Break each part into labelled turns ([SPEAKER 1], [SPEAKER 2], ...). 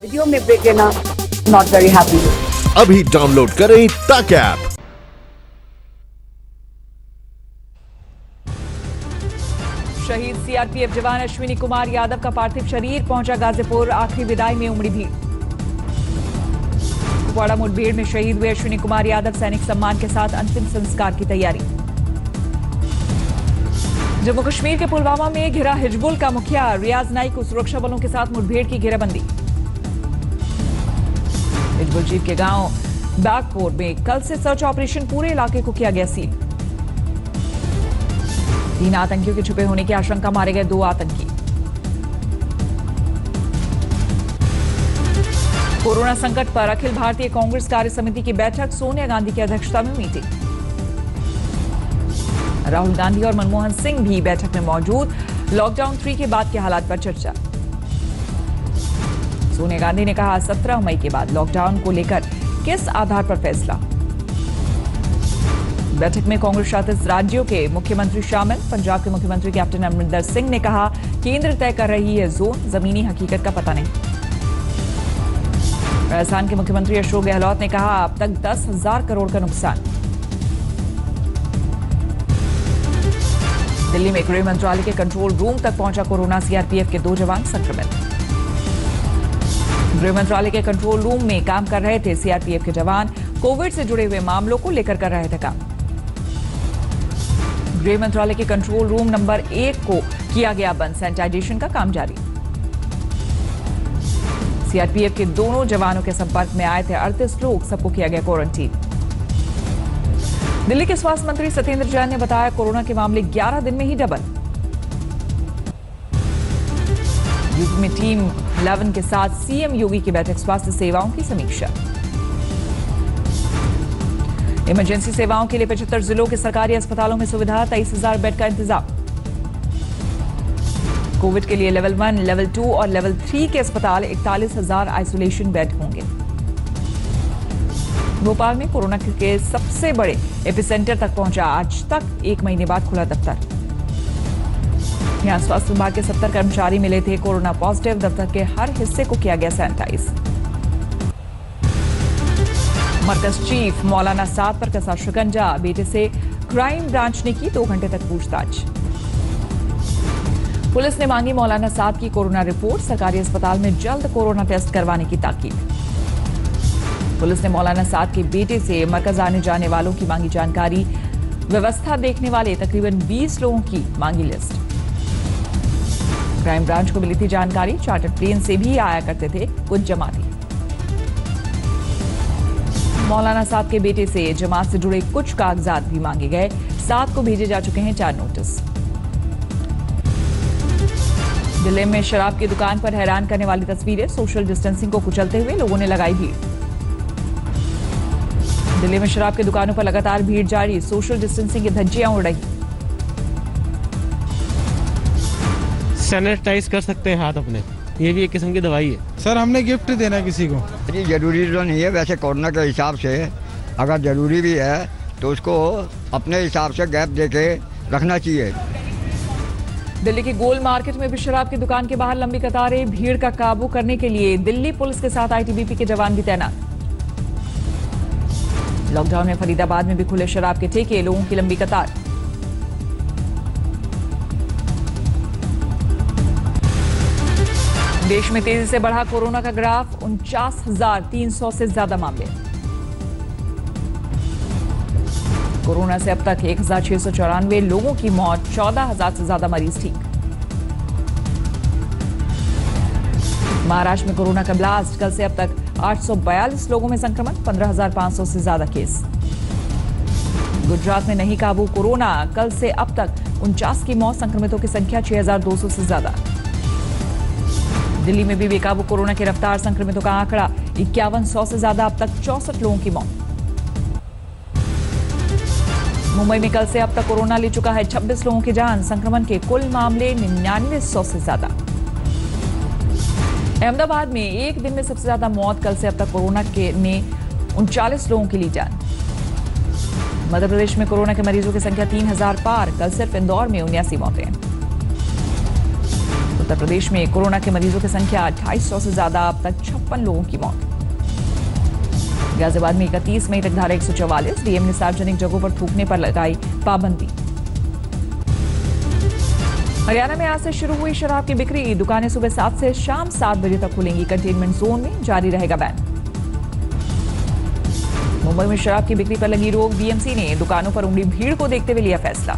[SPEAKER 1] Video में break लेना not very happy.
[SPEAKER 2] अभी डाउनलोड करें तक ऐप।
[SPEAKER 3] शहीद सीआरपीएफ जवान अश्विनी कुमार यादव का पार्थिव शरीर पहुंचा गाजीपुर। आखिरी विदाई में उमड़ी भीड़। कुपवाड़ा मुठभेड़ में शहीद हुए अश्विनी कुमार यादव सैनिक सम्मान के साथ अंतिम संस्कार की तैयारी। जम्मू कश्मीर के पुलवामा में घिरा हिजबुल का मुखिया रियाज नाइक को सुरक्षा बलों के साथ मुठभेड़ की घेराबंदी। हिजबुल चीफ के गांव बागपुर में कल से सर्च ऑपरेशन, पूरे इलाके को किया गया सील। 3 आतंकियों के छुपे होने की आशंका, मारे गए 2 आतंकी। कोरोना संकट पर अखिल भारतीय कांग्रेस कार्य समिति की बैठक, सोनिया गांधी की अध्यक्षता में मीटिंग। राहुल गांधी और मनमोहन सिंह भी बैठक में मौजूद। लॉकडाउन 3 के बाद के हालात पर चर्चा। सोनिया गांधी ने कहा 17 मई के बाद लॉकडाउन को लेकर किस आधार पर फैसला। बैठक में कांग्रेस शासित राज्यों के मुख्यमंत्री शामिल। पंजाब के मुख्यमंत्री कैप्टन अमरिंदर सिंह ने कहा केंद्र तय कर रही है जोन, जमीनी हकीकत का पता नहीं। राजस्थान के मुख्यमंत्री अशोक गहलोत ने कहा अब तक 10,000 करोड़ का नुकसान। दिल्ली में गृह मंत्रालय के कंट्रोल रूम तक पहुंचा कोरोना, सीआरपीएफ के 2 जवान संक्रमित। गृह मंत्रालय के कंट्रोल रूम में काम कर रहे थे सीआरपीएफ के जवान, कोविड से जुड़े हुए मामलों को लेकर कर रहे थे काम। गृह मंत्रालय के कंट्रोल रूम नंबर 1 को किया गया बंद, सैनिटाइजेशन का काम जारी। सीआरपीएफ के दोनों जवानों के संपर्क में आए थे 38 लोग, सबको किया गया क्वारंटीन। दिल्ली के स्वास्थ्य मंत्री सत्येंद्र जैन ने बताया कोरोना के मामले 11 दिन में ही डबल। यूपी में टीम 11 के साथ सीएम योगी की बैठक, स्वास्थ्य सेवाओं की समीक्षा। इमरजेंसी सेवाओं के लिए 75 जिलों के सरकारी अस्पतालों में सुविधा, 23,000 बेड का इंतजाम। कोविड के लिए लेवल 1, लेवल 2 और लेवल 3 के अस्पताल, 41,000 आइसोलेशन बेड होंगे। भोपाल में कोरोना के सबसे बड़े एपिसेंटर तक पहुंचा, आज तक 1 महीने बाद खुला दफ्तर। यहां स्वास्थ्य विभाग के 70 कर्मचारी मिले थे कोरोना पॉजिटिव। दफ्तर के हर हिस्से को किया गया सैनिटाइज। मरकज चीफ मौलाना साद पर कसा शिकंजा, बेटे से क्राइम ब्रांच ने की 2 घंटे तक पूछताछ। पुलिस ने मांगी मौलाना साद की कोरोना रिपोर्ट, सरकारी अस्पताल में जल्द कोरोना टेस्ट करवाने की ताकीद। पुलिस ने मौलाना साद के बेटे से मरकज आने जाने वालों की मांगी जानकारी, व्यवस्था देखने वाले तकरीबन 20 लोगों की मांगी लिस्ट। क्राइम ब्रांच को मिली थी जानकारी, चार्टर्ड प्लेन से भी आया करते थे कुछ जमाती। मौलाना साद के बेटे से जमात से जुड़े कुछ कागजात भी मांगे गए, साद को भेजे जा चुके हैं 4 नोटिस। दिल्ली में शराब की दुकान पर हैरान करने वाली तस्वीरें, सोशल डिस्टेंसिंग को कुचलते हुए लोगों ने लगाई भीड़। दिल्ली में शराब की दुकानों पर लगातार भीड़ जारी, सोशल डिस्टेंसिंग की धज्जियां उड़ रही।
[SPEAKER 4] सैनिटाइज कर सकते हैं हाथ अपने, ये भी एक किस्म की दवाई है।
[SPEAKER 5] सर हमने गिफ्ट देना है किसी को।
[SPEAKER 6] जी जरूरी तो नहीं है, वैसे कोरोना के हिसाब से अगर जरूरी भी है तो उसको अपने हिसाब से गैप देके रखना चाहिए।
[SPEAKER 3] दिल्ली के गोल मार्केट में भी शराब की दुकान के बाहर लंबी कतारें, भीड़ का काबू करने के लिए दिल्ली पुलिस के साथ आईटीबीपी के जवान भी तैनात। लॉकडाउन में फरीदाबाद में भी खुले शराब के ठेके, लोगों की लंबी कतार। देश में तेजी से बढ़ा कोरोना का ग्राफ, 49,300 से ज्यादा मामले। कोरोना से अब तक 1,694 लोगों की मौत, 14,000 से ज्यादा मरीज ठीक। महाराष्ट्र में कोरोना का ब्लास्ट, कल से अब तक 842 लोगों में संक्रमण, 15,500 से ज्यादा केस। गुजरात में नहीं काबू कोरोना, कल से अब तक 49 की मौत, संक्रमितों की संख्या 6,200 से ज्यादा। दिल्ली में भी बेकाबू कोरोना की रफ्तार, संक्रमितों का आंकड़ा 5100 से ज्यादा, अब तक 64 लोगों की मौत। मुंबई में कल से अब तक कोरोना ले चुका है 26 लोगों की जान, संक्रमण के कुल मामले 9900 से ज्यादा। अहमदाबाद में एक दिन में सबसे ज्यादा मौत, कल से अब तक कोरोना ने 39 लोगों की ली जान। मध्य प्रदेश में कोरोना के मरीजों की संख्या 3000 पार, कल सिर्फ इंदौर में 79 मौतें। उत्तर प्रदेश में कोरोना के मरीजों की संख्या 250 से ज्यादा, अब तक 56 लोगों की मौत। गाजियाबाद में 31 मई तक धारा 144, डीएम ने सार्वजनिक जगहों पर थूकने पर लगाई पाबंदी। हरियाणा में आज से शुरू हुई शराब की बिक्री, दुकानें सुबह 7 से शाम 7 बजे तक खुलेंगी। कंटेनमेंट जोन में जारी रहेगा बैन। मुंबई में शराब की बिक्री पर लगी रोक, बीएमसी ने दुकानों पर उमड़ी भीड़ को देखते हुए लिया फैसला।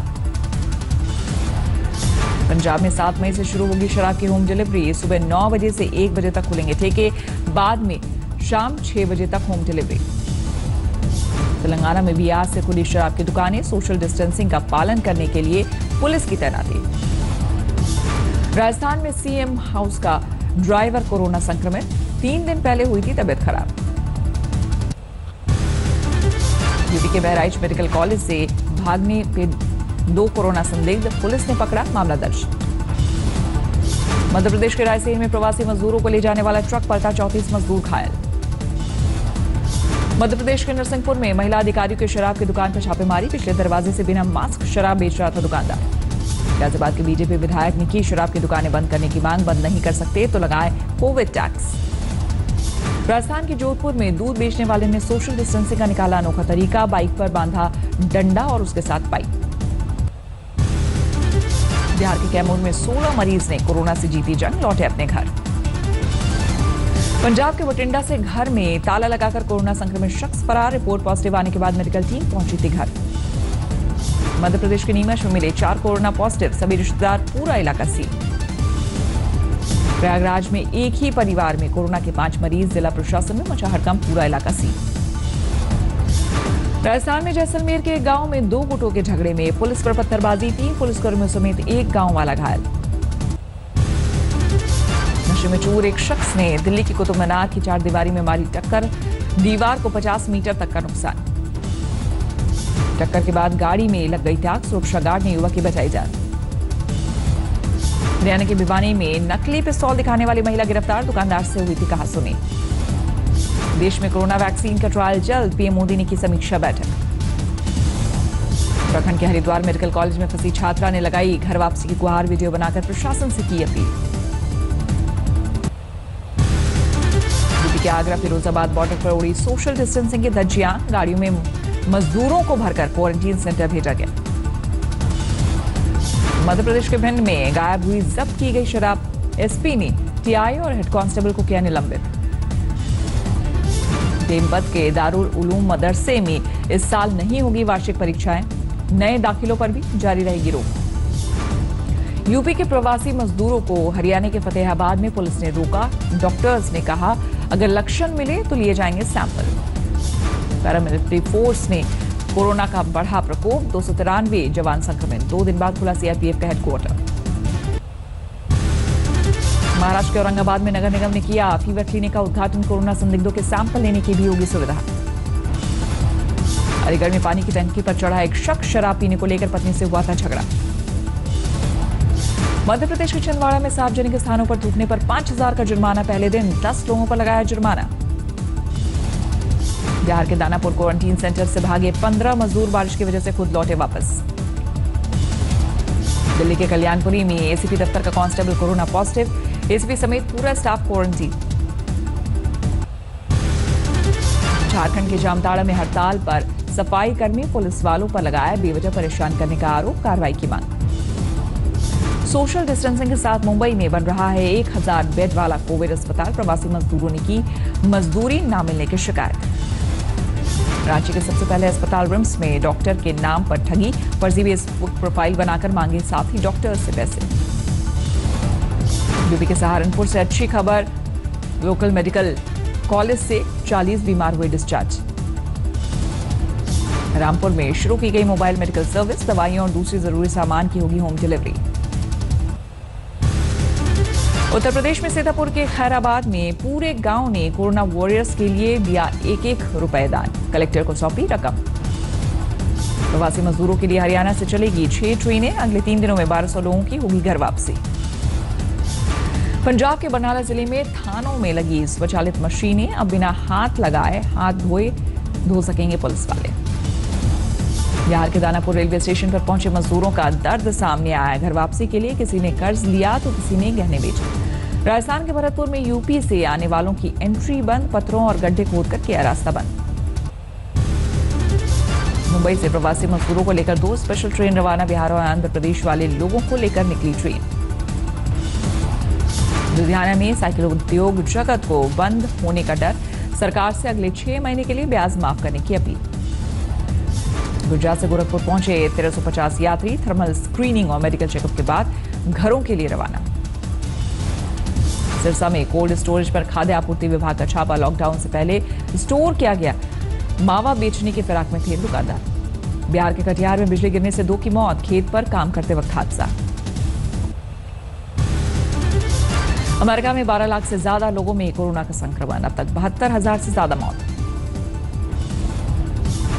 [SPEAKER 3] पंजाब में 7 मई से शुरू होगी शराब की होम डिलीवरी, सुबह 9 बजे से 1 बजे तक खुलेंगे ठेके, बाद में शाम 6 बजे तक होम डिलीवरी। तेलंगाना में भी आज से खुली शराब की दुकानें, सोशल डिस्टेंसिंग का पालन करने के लिए पुलिस की तैनाती। राजस्थान में सीएम हाउस का ड्राइवर कोरोना संक्रमित, 3 दिन पहले हुई थी तबियत खराब। यूपी के बहराइच मेडिकल कॉलेज से भागने पे 2 कोरोना संदिग्ध, पुलिस ने पकड़ा, मामला दर्ज। मध्य प्रदेश के रायसेन में प्रवासी मजदूरों को ले जाने वाला ट्रक पलटा, 34 मजदूर घायल। मध्य प्रदेश के नरसिंहपुर में महिला अधिकारियों की शराब की दुकान पर छापेमारी, पिछले दरवाजे से बिना मास्क शराब बेच रहा था दुकानदार। गाजियाबाद के बीजेपी विधायक ने की शराब की दुकानें बंद करने की मांग, बंद नहीं कर सकते तो लगाए कोविड टैक्स। राजस्थान के जोधपुर में दूध बेचने वाले ने सोशल डिस्टेंसिंग का निकाला अनोखा तरीका, बाइक पर बांधा डंडा और उसके साथ पाइप। बिहार के कैमूर में 16 मरीज ने कोरोना से जीती जंग, लौटे अपने घर। पंजाब के बठिंडा से घर में ताला लगाकर कोरोना संक्रमित शख्स फरार, रिपोर्ट पॉजिटिव आने के बाद मेडिकल टीम पहुंची थी घर। मध्य प्रदेश के नीमच में मिले 4 कोरोना पॉजिटिव, सभी रिश्तेदार, पूरा इलाका सील। प्रयागराज में एक ही परिवार में कोरोना के 5 मरीज, जिला प्रशासन में मचा हड़कंप, पूरा इलाका सील। राजस्थान में जैसलमेर के गांव में 2 गुटों के झगड़े में पुलिस पर पत्थरबाजी, 3 पुलिसकर्मियों समेत 1 गांव वाला घायल। नशे में चूर एक शख्स ने दिल्ली की कुतुब मीनार की 4 दीवारी में मारी टक्कर, दीवार को 50 मीटर तक का नुकसान। टक्कर के बाद गाड़ी में लग गई आग, सुरक्षा गार्ड ने युवक की बचाई जान। हरियाणा के भिवानी में नकली पिस्तौल दिखाने वाली महिला गिरफ्तार, दुकानदार से हुई थी कहासुनी। देश में कोरोना वैक्सीन का ट्रायल जल्द, पीएम मोदी ने की समीक्षा बैठक। उत्तराखंड के हरिद्वार मेडिकल कॉलेज में फंसी छात्रा ने लगाई घर वापसी की गुहार, वीडियो बनाकर प्रशासन से की अपील। यूपी के आगरा फिरोजाबाद बॉर्डर पर उड़ी सोशल डिस्टेंसिंग की धज्जियां, गाड़ियों में मजदूरों को भरकर क्वारंटीन सेंटर भेजा गया। मध्य प्रदेश के भिंड में गायब हुई जब्त की गई शराब, एसपी ने टीआई और हेड कांस्टेबल को किया निलंबित। देवबंद के दारुल उलूम मदरसे में इस साल नहीं होगी वार्षिक परीक्षाएं, नए दाखिलों पर भी जारी रहेगी रोक। यूपी के प्रवासी मजदूरों को हरियाणा के फतेहाबाद में पुलिस ने रोका, डॉक्टर्स ने कहा अगर लक्षण मिले तो लिए जाएंगे सैंपल। पैरामिलिट्री फोर्स ने कोरोना का बढ़ा प्रकोप, 293 जवान संक्रमित, 2 दिन बाद खुला सीआरपीएफ का हेडक्वार्टर। महाराष्ट्र के औरंगाबाद में नगर निगम ने किया फीवर क्लिनिक का उद्घाटन, कोरोना संदिग्धों के सैंपल लेने की भी होगी सुविधा। अलीगढ़ में पानी की टंकी पर चढ़ा एक शख्स, शराब पीने को लेकर पत्नी से हुआ था झगड़ा। मध्य प्रदेश के छिंदवाड़ा में सार्वजनिक स्थानों पर थूकने पर 5,000 का जुर्माना, पहले दिन 10 लोगों पर लगाया जुर्माना। बिहार के दानापुर क्वारंटीन सेंटर से भागे 15 मजदूर, बारिश की वजह से खुद लौटे वापस। दिल्ली के कल्याणपुरी में एसीपी दफ्तर का कांस्टेबल कोरोना पॉजिटिव, एसीपी समेत पूरा स्टाफ क्वारंटीन। झारखंड के जामताड़ा में हड़ताल पर सफाई कर्मी, पुलिस वालों पर लगाया बेवजह परेशान करने का आरोप, कार्रवाई की मांग। सोशल डिस्टेंसिंग के साथ मुंबई में बन रहा है 1000 बेड वाला कोविड अस्पताल, प्रवासी मजदूरों ने की मजदूरी न मिलने की शिकायत। रांची के सबसे पहले अस्पताल रिम्स में डॉक्टर के नाम पर ठगी, फर्जी फेसबुक प्रोफाइल बनाकर मांगे साथ ही डॉक्टर से पैसे। यूपी के सहारनपुर से अच्छी खबर, लोकल मेडिकल कॉलेज से 40 बीमार हुए डिस्चार्ज। रामपुर में शुरू की गई मोबाइल मेडिकल सर्विस, दवाइयों और दूसरी जरूरी सामान की होगी होम डिलीवरी। उत्तर प्रदेश में सीतापुर के खैराबाद में पूरे गांव ने कोरोना वॉरियर्स के लिए दिया 1-1 रुपए दान, कलेक्टर को सौंपी रकम। प्रवासी मजदूरों के लिए हरियाणा से चलेगी 6 ट्रेनें, अगले 3 दिनों में 1200 लोगों की होगी घर वापसी। पंजाब के बरनाला जिले में थानों में लगी स्वचालित मशीनें, अब बिना हाथ लगाए हाथ धो सकेंगे पुलिस वाले। बिहार के दानापुर रेलवे स्टेशन पर पहुंचे मजदूरों का दर्द सामने आया। घर वापसी के लिए किसी ने कर्ज लिया तो किसी ने गहने बेचे। राजस्थान के भरतपुर में यूपी से आने वालों की एंट्री बंद, पत्थरों और गड्ढे खोदकर किया रास्ता बंद। मुंबई से प्रवासी मजदूरों को लेकर 2 स्पेशल ट्रेन रवाना। बिहार और आंध्र प्रदेश वाले लोगों को लेकर निकली ट्रेन। लुधियाना में साइकिल उद्योग जगत को बंद होने का डर, सरकार से अगले 6 महीने के लिए ब्याज माफ करने की अपील। गुजरात से गोरखपुर पहुंचे 1350 यात्री थर्मल स्क्रीनिंग और मेडिकल चेकअप के बाद घरों के लिए रवाना। सिरसा में कोल्ड स्टोरेज पर खाद्य आपूर्ति विभाग का छापा। लॉकडाउन से पहले स्टोर किया गया मावा बेचने की फिराक में थे दुकानदार। बिहार के कटिहार में बिजली गिरने से 2 की मौत, खेत पर काम करते वक्त हादसा। अमेरिका में 12 लाख से ज्यादा लोगों में कोरोना का संक्रमण, अब तक 72,000 से ज्यादा मौत।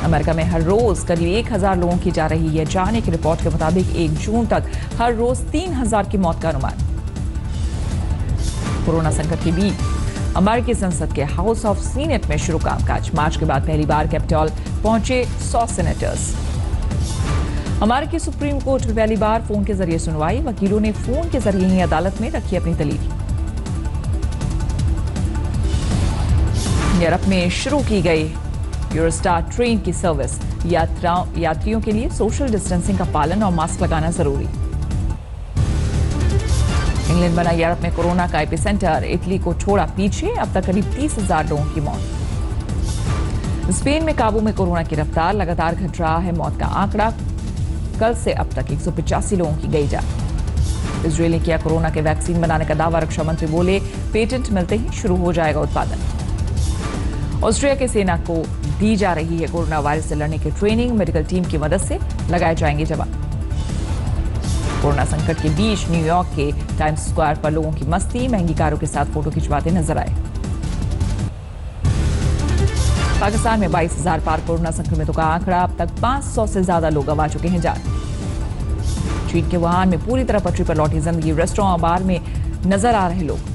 [SPEAKER 3] अमेरिका में हर रोज करीब 1,000 लोगों की जा रही है जान। एक रिपोर्ट के मुताबिक 1 जून तक हर रोज 3,000 की मौत का अनुमान। कोरोना संकट के बीच अमेरिकी संसद के हाउस ऑफ सीनेट में शुरू कामकाज। मार्च के बाद पहली बार कैपिटॉल पहुंचे 100 सेनेटर्स। अमेरिकी सुप्रीम कोर्ट में पहली बार फोन के जरिए सुनवाई। वकीलों ने फोन के जरिए ही अदालत में रखी अपनी दलील। यूरोप में शुरू की गई यूरोस्टार ट्रेन की सर्विस। यात्रियों के लिए सोशल डिस्टेंसिंग का पालन और मास्क लगाना जरूरी। इंग्लैंड बना यूरोप में कोरोना का एपिसेंटर, इटली को छोड़ा पीछे, अब तक करीब 30,000 लोगों की मौत। स्पेन में काबू में कोरोना की रफ्तार, लगातार घट रहा है मौत का आंकड़ा। कल से अब तक 185 लोगों की गई जान। इजरायल ने किया कोरोना के वैक्सीन बनाने का दावा। रक्षा मंत्री बोले पेटेंट मिलते ही शुरू हो जाएगा उत्पादन। ऑस्ट्रिया की सेना को दी जा रही है कोरोना वायरस से लड़ने की ट्रेनिंग। मेडिकल टीम की मदद से लगाए जाएंगे जवाब। कोरोना संकट के बीच न्यूयॉर्क के टाइम्स स्क्वायर पर लोगों की मस्ती, महंगी कारों के साथ फोटो खिंचवाते नजर आए। पाकिस्तान में 22,000 पार कोरोना संक्रमितों का आंकड़ा, अब तक 500 से ज्यादा लोग गंवा चुके हैं जान। चीन के वुहान में पूरी तरह पटरी पर लौटी जिंदगी। रेस्टोरेंट और बार में नजर आ रहे लोग।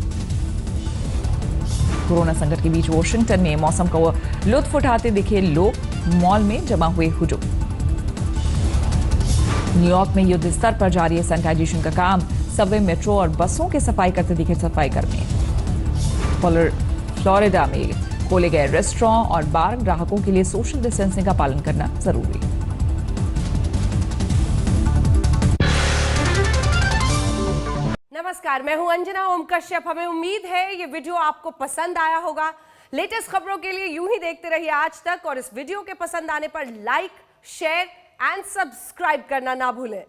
[SPEAKER 3] कोरोना संकट के बीच वॉशिंगटन में मौसम का लुत्फ उठाते दिखे लोग, मॉल में जमा हुए हुजूम। न्यूयॉर्क में युद्ध स्तर पर जारी है सैनिटाइजेशन का काम। सबवे, मेट्रो और बसों की सफाई करते दिखे सफाई कर्मी। फ्लोरिडा में खोले गए रेस्टोरेंट और बार, ग्राहकों के लिए सोशल डिस्टेंसिंग का पालन करना जरूरी।
[SPEAKER 5] नमस्कार, मैं हूं अंजना ओम कश्यप। हमें उम्मीद है ये वीडियो आपको पसंद आया होगा। लेटेस्ट खबरों के लिए यूं ही देखते रहिए आज तक, और इस वीडियो के पसंद आने पर लाइक, शेयर एंड सब्सक्राइब करना ना भूलें।